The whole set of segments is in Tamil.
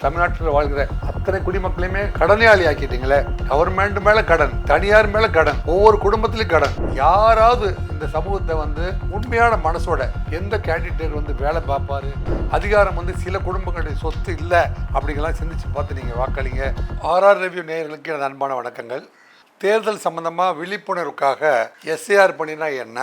தமிழ்நாட்டில் வாழ்கிற அத்தனை குடிமக்களையுமே கடனாளி ஆக்கிட்டீங்களே. கவர்மெண்ட் மேல கடன், தனியார் மேல கடன், ஒவ்வொரு குடும்பத்திலும் கடன். யாராவது இந்த சமூகத்தை உண்மையான மனசோட எந்த கேண்டிடேட் வேலை பார்ப்பாரு, அதிகாரம் சில குடும்பங்களுடைய சொத்து இல்லை அப்படிங்கலாம் சிந்திச்சு பார்த்து நீங்க வாக்களிங்க. ஆர்ஆர் ரிவ்யூ நேயர்களுக்கு எனது அன்பான வணக்கங்கள். தேர்தல் சம்பந்தமாக விழிப்புணர்வுக்காக எஸ்ஏஆர் பண்ணினா என்ன,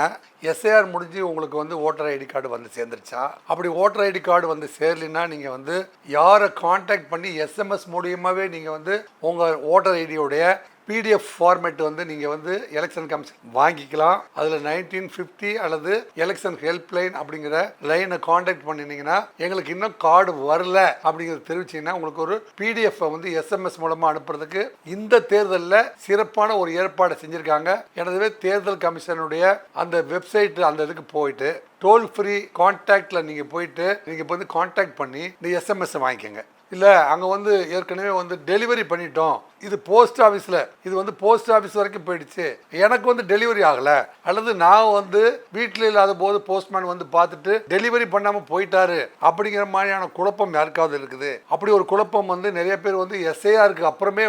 எஸ்ஏஆர் முடிஞ்சு உங்களுக்கு ஓட்டர் ஐடி கார்டு சேர்ந்துருச்சா, அப்படி ஓட்டர் ஐடி கார்டு சேரலைன்னா நீங்கள் யாரை கான்டாக்ட் பண்ணி எஸ்எம்எஸ் மூலியமாகவே நீங்கள் உங்கள் ஓட்டர் ஐடியோடைய பிடிஎஃப் ஃபார்மேட் நீங்கள் எலெக்ஷன் கமிஷன் வாங்கிக்கலாம். அதில் 1950 அல்லது எலெக்ஷன் ஹெல்ப்லைன் அப்படிங்கிற லைனை கான்டாக்ட் பண்ணினீங்கன்னா எங்களுக்கு இன்னும் கார்டு வரல அப்படிங்கிறத தெரிவிச்சிங்கன்னா உங்களுக்கு ஒரு பிடிஎஃப் எஸ்எம்எஸ் மூலமாக அனுப்புறதுக்கு இந்த தேர்தலில் சிறப்பான ஒரு ஏற்பாடு செஞ்சுருக்காங்க. எனவே தேர்தல் கமிஷனுடைய அந்த வெப்சைட் அந்த இதுக்கு போயிட்டு டோல் ஃப்ரீ கான்டாக்டில் நீங்கள் போயிட்டு நீங்கள் இப்போ கான்டாக்ட் பண்ணி இந்த எஸ்எம்எஸ் வாங்கிக்கோங்க. இல்லை அங்கே ஏற்கனவே டெலிவரி பண்ணிட்டோம், இது போஸ்ட் ஆஃபீஸில் இது போஸ்ட் ஆஃபீஸ் வரைக்கும் போயிடுச்சு, எனக்கு டெலிவரி ஆகலை, அல்லது நான் வீட்டில் இல்லாத போது போஸ்ட்மேன் பார்த்துட்டு டெலிவரி பண்ணாமல் போயிட்டாரு அப்படிங்கிற மாதிரியான குழப்பம் யாருக்காவது இருக்குது. அப்படி ஒரு குழப்பம் நிறைய பேர் எஸ்ஏஆருக்கு அப்புறமே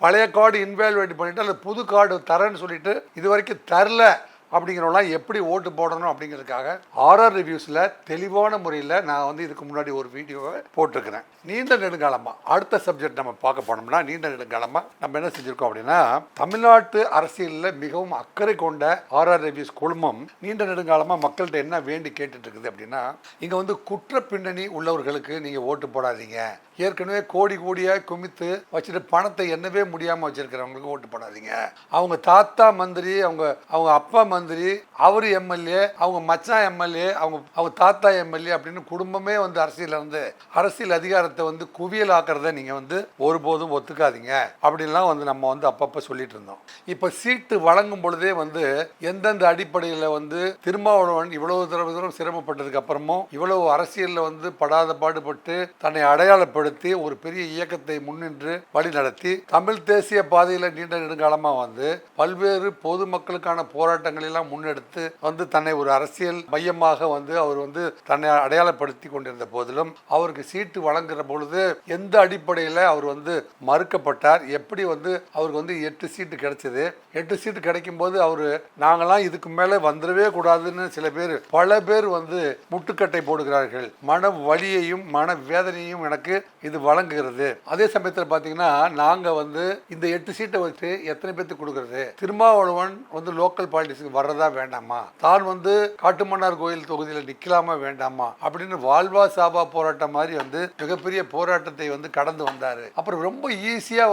பழைய கார்டு இன்வால்வேட் பண்ணிட்டு அல்லது புது கார்டு தரேன்னு சொல்லிட்டு இது வரைக்கும் தரல அப்படிங்கிறவங்களாம் எப்படி ஓட்டு போடணும் அப்படிங்கிறதுக்காக ஆர்ஆர் ரிவ்யூஸில் தெளிவான முறையில் நான் இதுக்கு முன்னாடி ஒரு வீடியோவை போட்டிருக்கிறேன். நீண்ட நெடுங்காலமாக அடுத்த சப்ஜெக்ட் நம்ம பார்க்க போனோம்னா, நீண்ட நெடுங்காலமாக நம்ம என்ன செஞ்சுருக்கோம் அப்படின்னா, தமிழ்நாட்டு அரசியலில் மிகவும் அக்கறை கொண்ட ஆர்ஆர் ரிவ்யூஸ் குழுமம் நீண்ட நெடுங்காலமாக மக்கள்கிட்ட என்ன வேண்டி கேட்டுட்டு இருக்குது அப்படின்னா, இங்கே குற்ற பின்னணி உள்ளவர்களுக்கு நீங்கள் ஓட்டு போடாதீங்க, ஏற்கனவே கோடி கோடியாக குமித்து வச்சுட்டு பணத்தை என்னவே முடியாமல் வச்சிருக்கிறவங்களுக்கு ஓட்டு போடாதீங்க, அவங்க தாத்தா மந்திரி, அவங்க அப்பா மந்திரி, அவர் எம்எல்ஏ, அவங்க மச்சான் எம்எல்ஏ, அவங்க தாத்தா எம்எல்ஏ அப்படின்னு குடும்பமே அரசியல் அரசியல் அதிகாரத்தை குவியல் ஆக்கிறத நீங்க ஒருபோதும் ஒத்துக்காதீங்க அப்படின்லாம் நம்ம அப்பப்ப சொல்லிட்டு இருந்தோம். இப்ப சீட்டு வழங்கும் பொழுதே எந்தெந்த அடிப்படையில் திருமாவளவன் இவ்வளவு தூரம் சிரமப்பட்டதுக்கு அப்புறமும் இவ்வளவு அரசியல்ல படாத பாடுபட்டு தன்னை அடையாளப்படுத்தி ஒரு பெரிய இயக்கத்தை முன்னின்று வழி நடத்தி தமிழ் தேசிய பாதையில நீண்ட நெடுங்காலமா பல்வேறு பொதுமக்களுக்கான போராட்டங்கள் எல்லாம் முன்னெடுத்து தன்னை ஒரு அரசியல் மையமாக அவர் தன்னை அடையாளப்படுத்தி கொண்டிருந்த போதிலும் அவருக்கு சீட்டு வழங்குற பொழுது எந்த அடிப்படையில் அவர் மறுக்கப்பட்டார், எப்படி அவருக்கு 8 சீட்டு கிடைச்சது, 8 சீட்டு கிடைக்கும் போது அவரு நாங்களாம் இதுக்கு மேல வந்துடவே கூடாதுன்னு பல பேர் முட்டுக்கட்டை போடுகிறார்கள். மன வலியையும் மன வேதனையும் எனக்கு இது வழங்குகிறது. அதே சமயத்தில் பாத்தீங்கன்னா நாங்க இந்த 8 சீட்டை வச்சு எத்தனை பேருக்கு கொடுக்கறது, திருமாவளவன் லோக்கல் பாலிடிக்ஸ்க்கு வர்றதா வேண்டாமா, தான் காட்டுமன்னார் கோயில் தொகுதியில் நிக்கலாமா வேண்டாமா அப்படின்னு வாழ்வா சாபா போராட்டம் மாதிரி மிகப்பெரிய போராட்டத்தை கடந்து வந்தாரு. அப்புறம் ரொம்ப ஈஸியா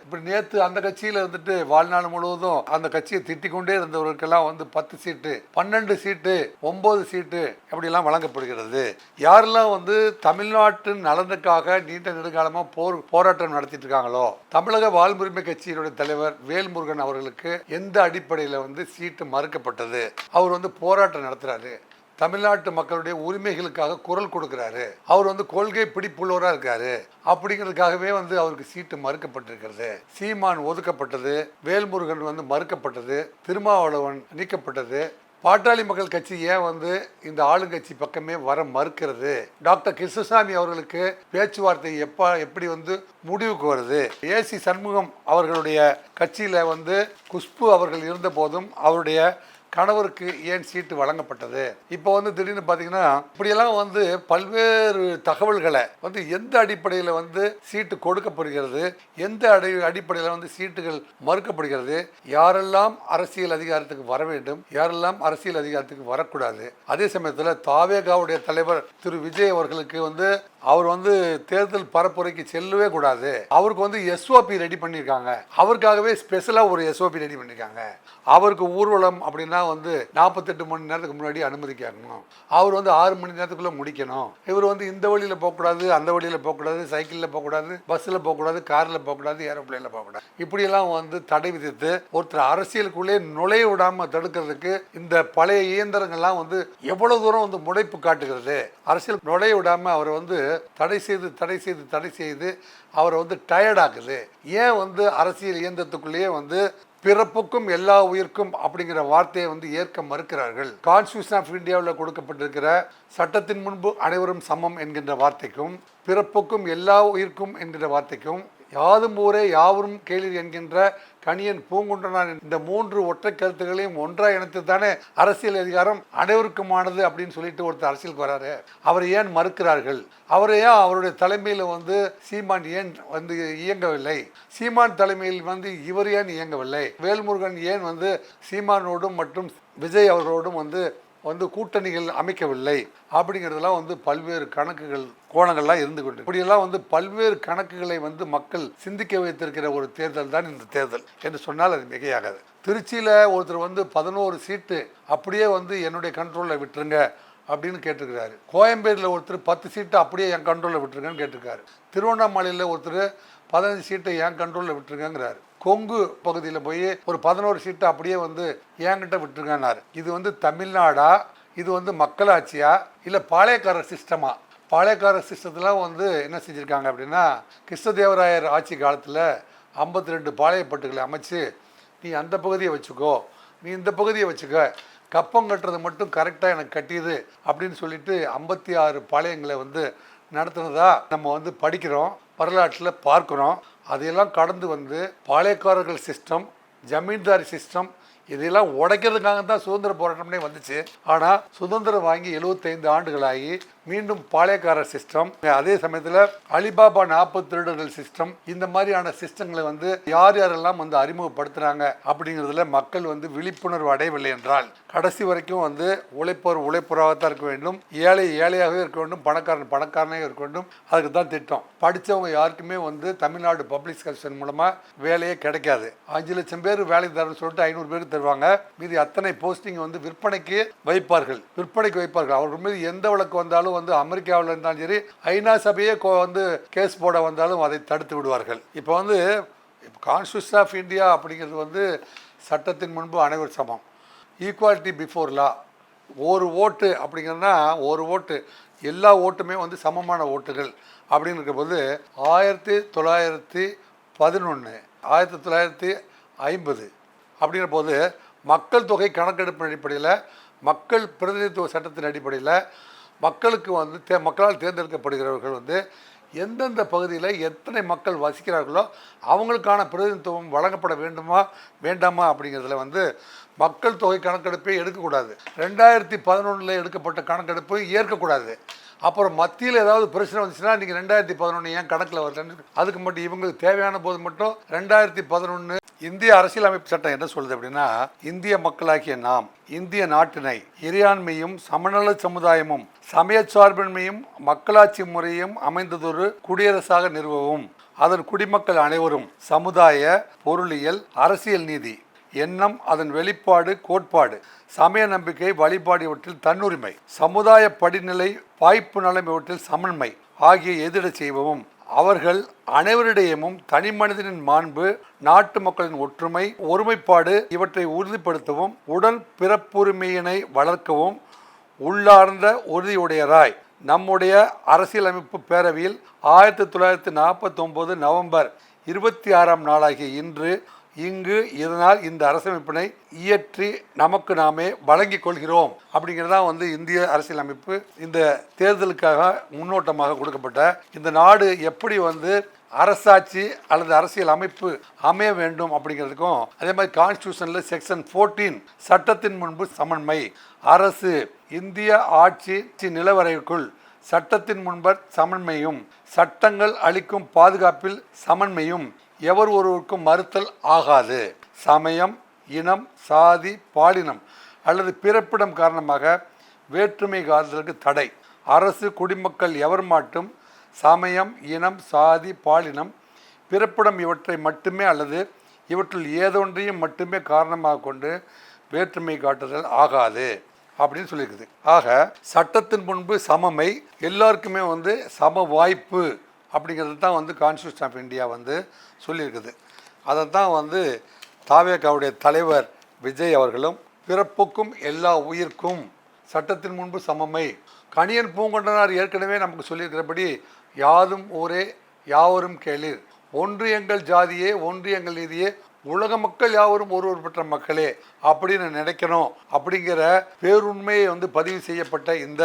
இப்படி நேத்து அந்த கட்சியில வாழ்நாள் முழுவதும் அந்த கட்சியை திட்டிக் கொண்டே இருந்தவர்களுக்கெல்லாம் 10 சீட்டு 12 சீட்டு 9 சீட்டு அப்படி எல்லாம் வழங்கப்படுகிறது. யாரெல்லாம் தமிழ்நாட்டின் நலனுக்காக நீண்ட நெடுங்காலமா போராட்டம் நடத்திட்டு இருக்காங்களோ, தமிழக வாழ்வுரிமை கட்சியினுடைய தலைவர் வேல்முருகன் அவர்களுக்கு எந்த அடிப்படையில் சீட்டு மறுக்கப்பட்டது, அவர் போராட்டம் நடத்துறாரு, தமிழ்நாட்டு மக்களுடைய உரிமைகளுக்காக குரல் கொடுக்கிறாரு, அவர் கொள்கை பிடிப்புள்ளவராக இருக்காரு அப்படிங்கிறதுக்காகவே அவருக்கு சீட்டு மறுக்கப்பட்டிருக்கிறது. சீமான் ஒதுக்கப்பட்டது, வேல்முருகன் மறுக்கப்பட்டது, திருமாவளவன் நீக்கப்பட்டது. பாட்டாளி மக்கள் கட்சி ஏன் இந்த ஆளுங்கட்சி பக்கமே வர மறுக்கிறது, டாக்டர் கிருஷ்ணசாமி அவர்களுக்கு பேச்சுவார்த்தை எப்படி முடிவுக்கு வருது, ஏசி சண்முகம் அவர்களுடைய கட்சியில குஷ்பு அவர்கள் இருந்த போதும் அவருடைய கணவருக்கு ஏன் சீட்டு வழங்கப்பட்டது, இப்போ திடீர்னு பார்த்தீங்கன்னா இப்படியெல்லாம் பல்வேறு தகவல்களை எந்த அடிப்படையில் சீட்டு கொடுக்கப்படுகிறது, எந்த அடிப்படையில் சீட்டுகள் மறுக்கப்படுகிறது, யாரெல்லாம் அரசியல் அதிகாரத்துக்கு வர வேண்டும், யாரெல்லாம் அரசியல் அதிகாரத்துக்கு வரக்கூடாது. அதே சமயத்தில் தாவேகாவுடைய தலைவர் திரு விஜய் அவர்களுக்கு அவர் தேர்தல் பரப்புரைக்கு செல்லவே கூடாது, அவருக்கு எஸ்ஓபி ரெடி பண்ணியிருக்காங்க, அவருக்காகவே ஸ்பெஷலாக ஒரு எஸ்ஓபி ரெடி பண்ணியிருக்காங்க. அவருக்கு ஊர்வலம் அப்படின்னா 48 மணி நேரத்துக்கு முன்னாடி அனுமதி கேட்கணும், அவர் 6 மணி நேரத்துக்குள்ள முடிக்கணும், இவர் இந்த வழியில போகக்கூடாது, அந்த வழியில போகக்கூடாது, சைக்கிளில் போகக்கூடாது, பஸ்ஸில் போகக்கூடாது, காரில் போகக்கூடாது, ஏரோப்ளேனில் போகக்கூடாது, இப்படியெல்லாம் தடை விதித்து ஒருத்தர் அரசியலுக்குள்ளே நுழைய விடாமல் தடுக்கிறதுக்கு இந்த பழைய இயந்திரங்கள்லாம் எவ்வளவு தூரம் முனைப்பு காட்டுகிறது. அரசியல் நுழைய விடாமல் அவர் தடை செய்து அவரை டயர்ட் ஆக்குது. ஏன் அரசியல் இயந்திரத்துக்குள்ளேயே பிறப்புக்கும் எல்லா உயிர்க்கும் அப்படிங்கிற வார்த்தையை வந்து ஏற்க மறுக்கிறார்கள். கான்ஸ்டியூஷன் ஆஃப் இந்தியாவில் கொடுக்கப்பட்டிருக்கிற சட்டத்தின் முன்பு அனைவரும் சமம் என்கின்ற வார்த்தைக்கும், பிறப்புக்கும் எல்லா உயிர்க்கும் என்கின்ற வார்த்தைக்கும், யாதும் ஊரே யாவரும் கேளீர் என்கின்ற கணியன் பூங்குன்றனார் இந்த 3 ஒற்றை கருத்துக்களையும் ஒன்றாக இணைத்து தானே அரசியல் அதிகாரம் அனைவருக்குமானது அப்படின்னு சொல்லிட்டு ஒருத்தர் அரசியலுக்கு வராரு. அவரை ஏன் மறுக்கிறார்கள்? அவரை ஏன் அவருடைய தலைமையில் வந்து சீமான் ஏன் வந்து இயங்கவில்லை? சீமான் தலைமையில் வந்து இவர் ஏன் இயங்கவில்லை? வேல்முருகன் ஏன் வந்து சீமானோடும் மற்றும் விஜய் அவர்களோடும் வந்து கூட்டணிகள் அமைக்கவில்லை? அப்படிங்கிறதுலாம் வந்து பல்வேறு கணக்குகள் கோணங்கள்லாம் இருந்து கொண்டு இப்படியெல்லாம் வந்து பல்வேறு கணக்குகளை வந்து மக்கள் சிந்திக்க வைத்திருக்கிற ஒரு தேர்தல் தான் இந்த தேர்தல் என்று சொன்னால் அது மிகையாகாது. திருச்சியில் ஒருத்தர் வந்து 11 சீட்டு அப்படியே வந்து என்னுடைய கண்ட்ரோலில் விட்டுருங்க அப்படின்னு கேட்டிருக்கிறாரு. கோயம்பேடில் ஒருத்தர் 10 சீட்டு அப்படியே என் கண்ட்ரோலில் விட்டுருங்கன்னு கேட்டிருக்காரு. திருவண்ணாமலையில் ஒருத்தர் 15 சீட்டை என் கண்ட்ரோலில் விட்டுருங்கிறாரு. கொங்கு பகுதியில் போய் ஒரு 11 சீட்டை அப்படியே வந்து என்கிட்ட விட்டுருங்கன்னாரு. இது வந்து தமிழ்நாடா, இது வந்து மக்களாட்சியா, இல்லை பாளையக்காரர் சிஸ்டமா? பாளையக்காரர் சிஸ்டத்தில் வந்து என்ன செஞ்சுருக்காங்க அப்படின்னா, கிருஷ்ணதேவராயர் ஆட்சி காலத்தில் 52 பாளையப்பட்டுகளை அமைச்சு, நீ அந்த பகுதியை வச்சுக்கோ, நீ இந்த பகுதியை வச்சுக்க, கப்பம் கட்டுறது மட்டும் கரெக்டாக எனக்கு கட்டியது அப்படின்னு சொல்லிட்டு 56 பாளையங்களை வந்து நடத்துனதா நம்ம வந்து படிக்கிறோம், வரலாற்றில் பார்க்குறோம். அதையெல்லாம் கடந்து வந்து பாளையக்காரர்கள் சிஸ்டம், ஜமீன்தாரி சிஸ்டம், இதெல்லாம் உடைக்கிறதுக்காக தான் சுதந்திர போராட்டம்னே வந்துச்சு. ஆனால் சுதந்திரம் வாங்கி 75 ஆண்டுகளாகி மீண்டும் பாளையக்காரர் சிஸ்டம், அதே சமயத்தில் அலிபாபா 40 திருடர்கள் சிஸ்டம், இந்த மாதிரியான சிஸ்டங்களை வந்து யார் யாரெல்லாம் வந்து அறிமுகப்படுத்துகிறாங்க அப்படிங்கிறதுல மக்கள் வந்து விழிப்புணர்வு அடையவில்லை என்றால் கடைசி வரைக்கும் வந்து உழைப்பவர் உழைப்பவராகத்தான் இருக்க வேண்டும், ஏழை ஏழையாகவே இருக்க வேண்டும், பணக்காரன் பணக்காரனே இருக்க வேண்டும். அதுக்கு தான் திட்டம். படித்தவங்க யாருக்குமே வந்து தமிழ்நாடு பப்ளிக் செக்ஷன் மூலமாக வேலையே கிடைக்காது. 5 லட்சம் பேர் வேலை தரன்னு சொல்லிட்டு 500 பேருக்கு தருவாங்க. மீதி அத்தனை போஸ்டிங் வந்து விற்பனைக்கு வைப்பார்கள். அவர்கள் மீது எந்த வழக்கு வந்தாலும் வந்து அமெரிக்காவில் இருந்தாலும் சரி, ஐநா சபையே வந்து கேஸ் போட வந்தாலும் அதை தடுத்து விடுவார்கள். இப்போ வந்து கான்ஸ்டியூஷன் ஆஃப் இந்தியா அப்படிங்கிறது வந்து சட்டத்தின் முன்பு அனைவர் சமம், ஈக்குவாலிட்டி பிஃபோர் லா. ஒரு ஓட்டு அப்படிங்கிறதுனா ஒரு ஓட்டு, எல்லா ஓட்டுமே வந்து சமமான ஓட்டுகள் அப்படின்னு இருக்கும்போது 1911 1950 அப்படிங்கிற போது மக்கள் தொகை கணக்கெடுப்பு அடிப்படையில், மக்கள் பிரதிநிதித்துவ சட்டத்தின் அடிப்படையில் மக்களுக்கு வந்து மக்களால் தேர்ந்தெடுக்கப்படுகிறவர்கள் வந்து எந்தெந்த பகுதியில் எத்தனை மக்கள் வசிக்கிறார்களோ அவங்களுக்கான பிரதிநிதித்துவம் வழங்கப்பட வேண்டுமா வேண்டாமா அப்படிங்கிறதுல வந்து மக்கள் தொகை கணக்கெடுப்பே எடுக்கக்கூடாது. 2011 எடுக்கப்பட்ட கணக்கெடுப்பு ஏற்கக்கூடாது. அப்புறம் மத்தியில் ஏதாவது பிரச்சனை வந்துச்சுன்னா நீங்கள் 2011 ஏன் கணக்கில் வரலன்னு, அதுக்கு மட்டும் இவங்களுக்கு தேவையான போது மட்டும் 2011 இந்திய அரசியலமைப்பு சட்டம் என்ன சொல்லுது அப்படின்னா, இந்திய மக்களாகிய நாம் இந்திய நாட்டினை இறையாண்மையும் சமநல சமுதாயமும் சமயச்சார்பின்மையும் மக்களாட்சி முறையும் அமைந்ததொரு குடியரசாக நிறுவவும், அதன் குடிமக்கள் அனைவரும் சமுதாய, பொருளியல், அரசியல் நீதி, எண்ணம், அதன் வெளிப்பாடு, கோட்பாடு, சமய நம்பிக்கை, வழிபாடு இவற்றில் தன்னுரிமை, சமுதாய படிநிலை, வாய்ப்பு நலம் இவற்றில் சமன்மை ஆகிய எதிரச் செய்வவும், அவர்கள் அனைவரிடையமும் தனி மனிதனின் மாண்பு, நாட்டு மக்களின் ஒற்றுமை, ஒருமைப்பாடு இவற்றை உறுதிப்படுத்தவும், உடல் பிறப்புரிமையினை வளர்க்கவும் உள்ளார்ந்த உறுதியுடையராய் நம்முடைய அரசியலமைப்பு பேரவையில் 1949 நவம்பர் 26ஆம் நாளாகிய இன்று இங்கு இதனால் இந்த அரசமைப்பினை இயற்றி நமக்கு நாமே வழங்கிக் கொள்கிறோம் அப்படிங்கிறதா வந்து இந்திய அரசியலமைப்பு. இந்த தேர்தலுக்காக முன்னோட்டமாக கொடுக்கப்பட்ட இந்த நாடு எப்படி வந்து அரசாட்சி அல்லது அரசியல் அமைப்பு அமைய வேண்டும் அப்படிங்கிறதுக்கும், அதே மாதிரி கான்ஸ்டியூஷன்ல செக்ஷன் 14 சட்டத்தின் முன்பு சமன்மை, அரசு இந்திய ஆட்சி நிலவரைக்குள் சட்டத்தின் முன்பர் சமன்மையும், சட்டங்கள் அளிக்கும் பாதுகாப்பில் சமன்மையும் எவர் ஒருவருக்கும் மறுத்தல் ஆகாது. சமயம், இனம், சாதி, பாலினம் அல்லது பிறப்பிடம் காரணமாக வேற்றுமை காதலுக்கு தடை. அரசு குடிமக்கள் எவர் மாட்டும் சமயம், இனம், சாதி, பாலினம், பிறப்பிடம் இவற்றை மட்டுமே அல்லது இவற்றில் ஏதொன்றையும் மட்டுமே காரணமாக கொண்டு வேற்றுமை காட்டுதல் ஆகாது அப்படின்னு சொல்லியிருக்குது. ஆக சட்டத்தின் முன்பு சமமை, எல்லாருக்குமே வந்து சம வாய்ப்பு அப்படிங்கிறது தான் வந்து கான்ஸ்டியூஷன் ஆஃப் இந்தியா வந்து சொல்லியிருக்குது. அதை தான் வந்து தாவேகாவுடைய தலைவர் விஜய் அவர்களும் பிறப்புக்கும் எல்லா உயிர்க்கும் சட்டத்தின் முன்பு சமமை, கணியன் பூங்குன்றனார் ஏற்கனவே நமக்கு சொல்லியிருக்கிறபடி யாதும் ஊரே யாவரும் கேளீர், ஒன்று எங்கள் ஜாதியே ஒன்று எங்கள் நீதியே உலக மக்கள் யாவரும் ஒருவர் பெற்ற மக்களே அப்படின்னு நினைக்கணும் அப்படிங்கிற பேருண்மையை வந்து பதிவு செய்யப்பட்ட இந்த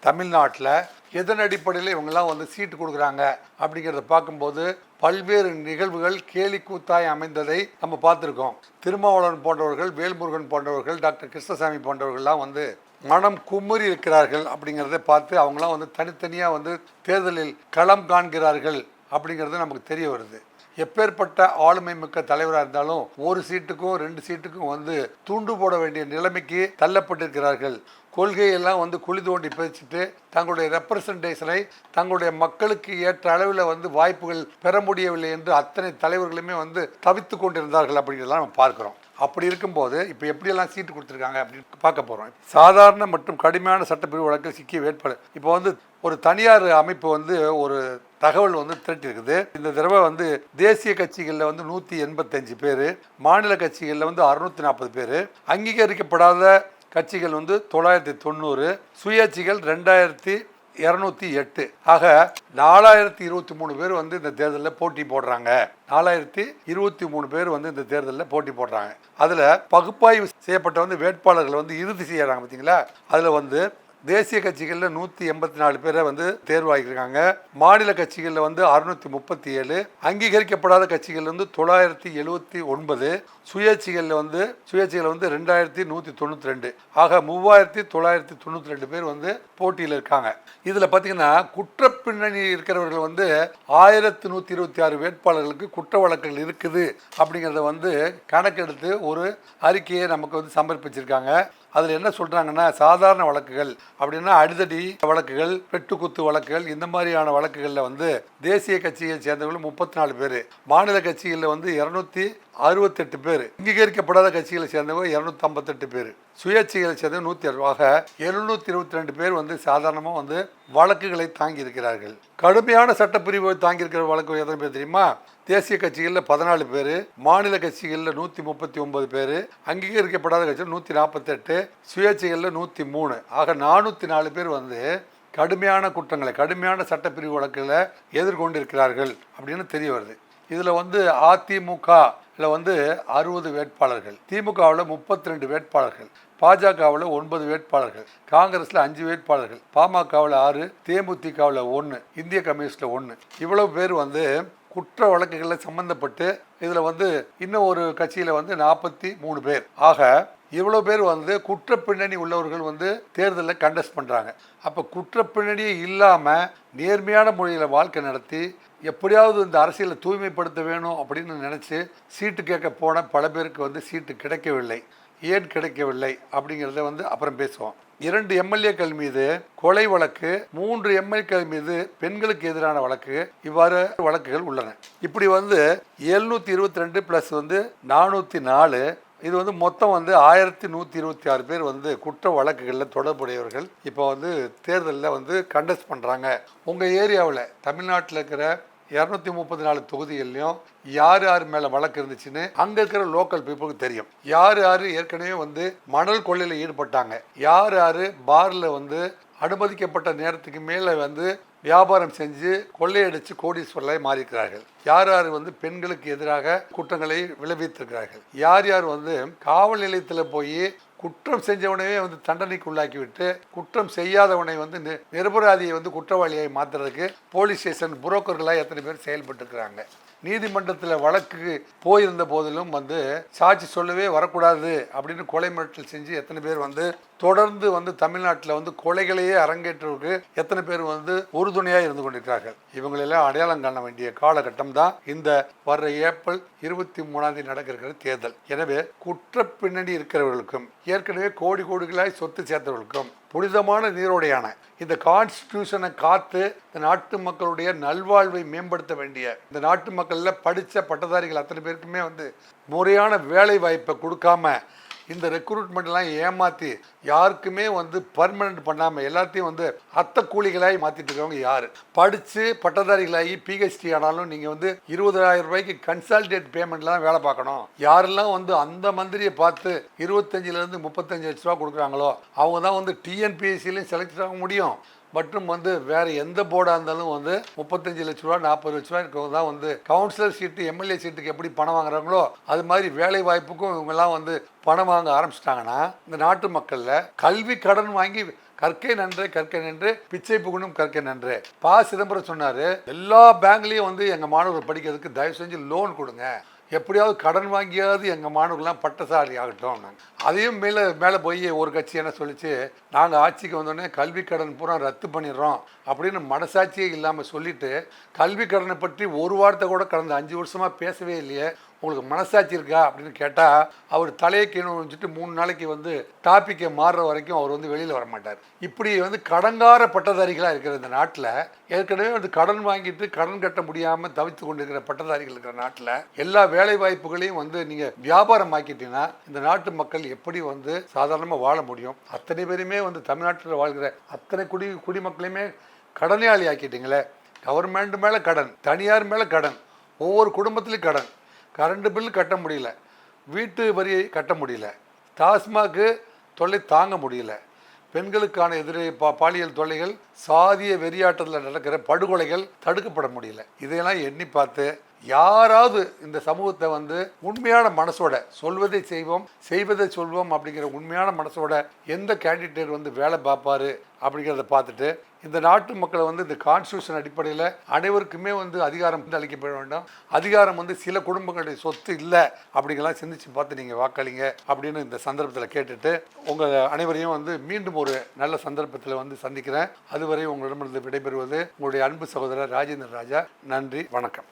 தமிழ்நாட்டில் எதன் அடிப்படையில் இவங்கெல்லாம் வந்து சீட்டு கொடுக்குறாங்க அப்படிங்கிறத பார்க்கும்போது பல்வேறு நிகழ்வுகள் கேலி கூத்தாய் அமைந்ததை நம்ம பார்த்துருக்கோம். திருமாவளவன் போன்றவர்கள், வேல்முருகன் போன்றவர்கள், டாக்டர் கிருஷ்ணசாமி போன்றவர்கள்லாம் வந்து மனம் குமுறி இருக்கிறார்கள் அப்படிங்கிறத பார்த்து அவங்களாம் வந்து தனித்தனியாக வந்து தேர்தலில் களம் காண்கிறார்கள் அப்படிங்கிறது நமக்கு தெரிய வருது. எப்பேற்பட்ட ஆளுமை மிக்க தலைவராக இருந்தாலும் ஒரு சீட்டுக்கும் 2 சீட்டுக்கும் வந்து தூண்டு போட வேண்டிய நிலைமைக்கு தள்ளப்பட்டிருக்கிறார்கள். கொள்கையெல்லாம் வந்து குழி தோண்டி பதிச்சுட்டு தங்களுடைய ரெப்ரசன்டேஷனை தங்களுடைய மக்களுக்கு ஏற்ற அளவில் வந்து வாய்ப்புகள் பெற முடியவில்லை என்று அத்தனை தலைவர்களுமே வந்து தவித்து கொண்டிருந்தார்கள் அப்படிங்கிறதெல்லாம் நம்ம பார்க்குறோம். அப்படி இருக்கும்போது இப்போ எப்படியெல்லாம் சீட்டு கொடுத்துருக்காங்க அப்படின்னு பார்க்க போகிறோம். சாதாரண மற்றும் கடுமையான சட்டப்பிரிவு வழக்கில் சிக்கிய வேட்பாளர் இப்போ வந்து ஒரு தனியார் அமைப்பு வந்து ஒரு தகவல் வந்து திரட்டிருக்குது. இந்த தடவை வந்து தேசிய கட்சிகளில் வந்து 185 பேர், மாநில கட்சிகளில் வந்து 640 பேர், அங்கீகரிக்கப்படாத கட்சிகள் வந்து 990, சுயேட்சைகள் 2208. ஆக 4023 பேர் வந்து இந்த தேர்தலில் போட்டி போடுறாங்க. 4023 பேர் வந்து இந்த தேர்தலில் போட்டி போடுறாங்க. அதில் பகுப்பாய்வு செய்யப்பட்ட வந்து வேட்பாளர்கள் வந்து இறுதி செய்யறாங்க பார்த்தீங்களா. அதில் வந்து தேசிய கட்சிகளில் 184 பேரை வந்து தேர்வாகியிருக்காங்க. மாநில கட்சிகளில் வந்து 637, அங்கீகரிக்கப்படாத கட்சிகள் வந்து 979, சுயேட்சைகளில் வந்து 2192. ஆக 3992 பேர் வந்து போட்டியில் இருக்காங்க. இதில் பார்த்தீங்கன்னா குற்ற பின்னணி இருக்கிறவர்கள் வந்து 1126 வேட்பாளர்களுக்கு குற்ற வழக்குகள் இருக்குது அப்படிங்கிறத வந்து கணக்கெடுத்து ஒரு அறிக்கையை நமக்கு வந்து சமர்ப்பிச்சிருக்காங்க. அதில் என்ன சொல்கிறாங்கன்னா, சாதாரண வழக்குகள் அப்படின்னா அடிதடி வழக்குகள், வெட்டுக்குத்து வழக்குகள், இந்த மாதிரியான வழக்குகளில் வந்து தேசிய கட்சியை சேர்ந்தவர்கள் 34 பேர், மாநில கட்சிகளில் வந்து 268 பேர், அங்கீகரிக்கப்படாத கட்சிகளை சேர்ந்தவங்க 258 பேர், சுயேட்சைகளை சேர்ந்த 160. ஆக 722 பேர் வந்து சாதாரணமாக வந்து வழக்குகளை தாங்கி இருக்கிறார்கள். கடுமையான சட்டப்பிரிவை தாங்கி இருக்கிற வழக்கு எத்தனை பேர் தெரியுமா? தேசிய கட்சிகளில் 14 பேர், மாநில கட்சிகளில் 139 பேர், அங்கீகரிக்கப்படாத கட்சியில் 148, சுயேட்சைகளில் 103. ஆக 404 பேர் வந்து கடுமையான குற்றங்களை, கடுமையான சட்டப்பிரிவு வழக்குகளை எதிர்கொண்டு இருக்கிறார்கள் அப்படின்னு தெரிய வருது. இதில் வந்து அதிமுகவில் வந்து 60 வேட்பாளர்கள், திமுகவில் 32 வேட்பாளர்கள், பாஜகவில் 9 வேட்பாளர்கள், காங்கிரஸில் 5 வேட்பாளர்கள், பாமகவில் 6, தேமுதிகவில் 1, இந்திய கம்யூனிஸ்டில் 1. இவ்வளவு பேர் வந்து குற்ற வழக்குகளில் சம்பந்தப்பட்டு இதில் வந்து இன்னும் ஒரு கட்சியில் வந்து 43 பேர். ஆக இவ்வளோ பேர் வந்து குற்ற பின்னணி உள்ளவர்கள் வந்து தேர்தலில் கண்டெஸ்ட் பண்ணுறாங்க. அப்போ குற்ற பின்னணியே இல்லாமல் நேர்மையான முறையில் வாழ்க்கை நடத்தி எப்படியாவது இந்த அரசியலை தூய்மைப்படுத்த வேணும் அப்படின்னு நினச்சி சீட்டு கேட்க போன பல பேருக்கு வந்து சீட்டு கிடைக்கவில்லை. ஏன் கிடைக்கவில்லை அப்படிங்கிறத வந்து அப்புறம் பேசுவோம். 2 எம்எல்ஏக்கள் மீது கொலை வழக்கு, 3 எம்எல்ஏக்கள் மீது பெண்களுக்கு எதிரான வழக்கு, இவ்வாறு வழக்குகள் உள்ளன. இப்படி வந்து 722 + வந்து 404, இது வந்து மொத்தம் வந்து 1126 பேர் வந்து குற்ற வழக்குகளில் தொடர்புடையவர்கள் இப்போ வந்து தேர்தலில் வந்து கண்டெஸ்ட் பண்ணுறாங்க. உங்கள் ஏரியாவில் தமிழ்நாட்டில் இருக்கிற 234 தொகுதிகள்லையும் யார் யார் மேலே வழக்கு இருந்துச்சுன்னு அங்கே இருக்கிற லோக்கல் பீப்புளுக்கு தெரியும். யார் யார் ஏற்கனவே வந்து மணல் கொள்ளையில் ஈடுபட்டாங்க, யார் யார் பாரில் வந்து அனுமதிக்கப்பட்ட நேரத்துக்கு மேலே வந்து வியாபாரம் செஞ்சு கொள்ளையடிச்சு கோடீஸ்வரர்களாய் மாறியிருக்கிறார்கள், யார் யார் வந்து பெண்களுக்கு எதிராக குற்றங்களை விளைவித்திருக்கிறார்கள், யார் யார் வந்து காவல் நிலையத்தில் போய் குற்றம் செஞ்சவனையே வந்து தண்டனைக்கு உள்ளாக்கி விட்டு குற்றம் செய்யாதவனை வந்து நிரபராதியை வந்து குற்றவாளியை மாற்றுறதுக்கு போலீஸ் ஸ்டேஷன் புரோக்கர்களாக எத்தனை பேர் செயல்பட்டு இருக்கிறாங்க. நீதிமன்றத்தில் வழக்கு போயிருந்த போதிலும் வந்து சாட்சி சொல்லவே வரக்கூடாது அப்படின்னு கொலை மிரட்டல் செஞ்சு எத்தனை பேர் வந்து தொடர்ந்து வந்து தமிழ்நாட்டில் வந்து கொலைகளையே அரங்கேற்றுவதற்கு எத்தனை பேர் வந்து உறுதுணையாக இருந்து கொண்டிருக்கிறார்கள். இவங்களெல்லாம் அடையாளம் காண வேண்டிய காலகட்டம் தான் இந்த வர்ற ஏப்ரல் 23 நடக்க இருக்கிற தேர்தல். எனவே குற்ற பின்னணி இருக்கிறவர்களுக்கும் ஏற்கனவே கோடி கோடிகளாய் சொத்து சேர்த்தவர்களுக்கும் புனிதமான நீரோடையான இந்த கான்ஸ்டிடியூஷனை காத்து இந்த நாட்டு மக்களுடைய நல்வாழ்வை மேம்படுத்த வேண்டிய இந்த நாட்டு மக்களில் படித்த பட்டதாரிகள் அத்தனை பேருக்குமே வந்து முறையான வேலை வாய்ப்பை கொடுக்காம இந்த ரெக்ரூட்மெண்ட்லாம் ஏமாற்றி யாருக்குமே வந்து பர்மனெண்ட் பண்ணாமல் எல்லாத்தையும் வந்து அத்தை கூலிகளாகி மாற்றிட்டு இருக்கவங்க யார்? படித்து பட்டதாரிகளாகி பிஹெச்டி ஆனாலும் நீங்கள் வந்து 20,000 ரூபாய்க்கு கன்சால்டேட் பேமெண்ட்லாம் வேலை பார்க்கணும். யாரெல்லாம் வந்து அந்த மந்திரியை பார்த்து 25 லட்சம் 35 லட்ச ரூபா கொடுக்குறாங்களோ அவங்க தான் வந்து டிஎன்பிஎஸ்சிலையும் செலக்ட் ஆக முடியும், மற்றும் வந்து வேற எந்த போர்டாக இருந்தாலும் வந்து 35 லட்ச ரூபா 40 லட்ச ரூபா இருக்கவங்க தான் வந்து கவுன்சிலர் சீட்டு எம்எல்ஏ சீட்டுக்கு எப்படி பணம் வாங்குறாங்களோ அது மாதிரி வேலை வாய்ப்புக்கும் இவங்கெல்லாம் வந்து பணம் வாங்க ஆரம்பிச்சிட்டாங்கன்னா இந்த நாட்டு மக்களில் கல்வி கடன் வாங்கி கற்கை நன்று கற்கை நன்று பிச்சை புகணும் கற்கை நன்று. சிதம்பரம் சொன்னாரு, எல்லா பேங்க்லயும் வந்து எங்க மாணவர்கள் படிக்கிறதுக்கு தயவு செஞ்சு லோன் கொடுங்க, எப்படியாவது கடன் வாங்கியாவது எங்கள் மாணவர்கள்லாம் பட்டசாலி ஆகட்டும். அதையும் மேலே போய் ஒரு கட்சி என்ன சொல்லிச்சு, நாங்கள் ஆட்சிக்கு வந்தோடனே கல்வி கடன் பூரா ரத்து பண்ணிடுறோம் அப்படின்னு மனசாட்சியே இல்லாமல் சொல்லிட்டு கல்வி கடனை பற்றி ஒரு வார்த்தை கூட கடந்த 5 வருஷமாக பேசவே இல்லையே, உங்களுக்கு மனசாட்சி இருக்கா அப்படின்னு கேட்டால் அவர் தலையை கீழே வச்சுட்டு 3 நாளைக்கு வந்து டாப்பிக்கை மாறுற வரைக்கும் அவர் வந்து வெளியில் வர மாட்டார். இப்படி வந்து கடங்கார பட்டதாரிகளாக இருக்கிற இந்த நாட்டில், ஏற்கனவே வந்து கடன் வாங்கிட்டு கடன் கட்ட முடியாமல் தவித்து கொண்டு இருக்கிற பட்டதாரிகள் இருக்கிற நாட்டில் எல்லா வேலை வாய்ப்புகளையும் வந்து நீங்கள் வியாபாரம் ஆக்கிட்டீங்கன்னா இந்த நாட்டு மக்கள் எப்படி வந்து சாதாரணமாக வாழ முடியும்? அத்தனை பேருமே வந்து தமிழ்நாட்டில் வாழ்கிற அத்தனை குடிமக்களையுமே கடனாளி ஆக்கிட்டீங்களே. கவர்மெண்ட் மேலே கடன், தனியார் மேலே கடன், ஒவ்வொரு குடும்பத்திலையும் கடன், கரண்ட் பில் கட்ட முடியல, வீட்டு வரி கட்ட முடியல, டாஸ்மாக்கு தொல்லை தாங்க முடியல, பெண்களுக்கான பாலியல் தொல்லைகள், சாதிய வெறியாட்டத்தில் நடக்கிற படுகொலைகள் தடுக்கப்பட முடியல. இதையெல்லாம் எண்ணி பார்த்து யாராவது இந்த சமூகத்தை வந்து உண்மையான மனசோட சொல்வதை செய்வோம் செய்வதை சொல்வோம் அப்படிங்கிற உண்மையான மனசோட எந்த கேண்டிடேட் வந்து வேலை பார்ப்பாரு அப்படிங்கிறத பார்த்துட்டு இந்த நாட்டு மக்களை வந்து இந்த கான்ஸ்டியூஷன் அடிப்படையில் அனைவருக்குமே வந்து அதிகாரம் வந்து அளிக்கப்பட வேண்டும். அதிகாரம் வந்து சில குடும்பங்களுடைய சொத்து இல்லை அப்படிங்கெல்லாம் சிந்திச்சு பார்த்து நீங்கள் வாக்களிங்க அப்படின்னு இந்த சந்தர்ப்பத்தில் கேட்டுட்டு உங்கள் அனைவரையும் வந்து மீண்டும் ஒரு நல்ல சந்தர்ப்பத்தில் வந்து சந்திக்கிறேன். அதுவரை உங்களிடமிருந்து விடைபெறுவது உங்களுடைய அன்பு சகோதரர் ராஜேந்திர ராஜா. நன்றி, வணக்கம்.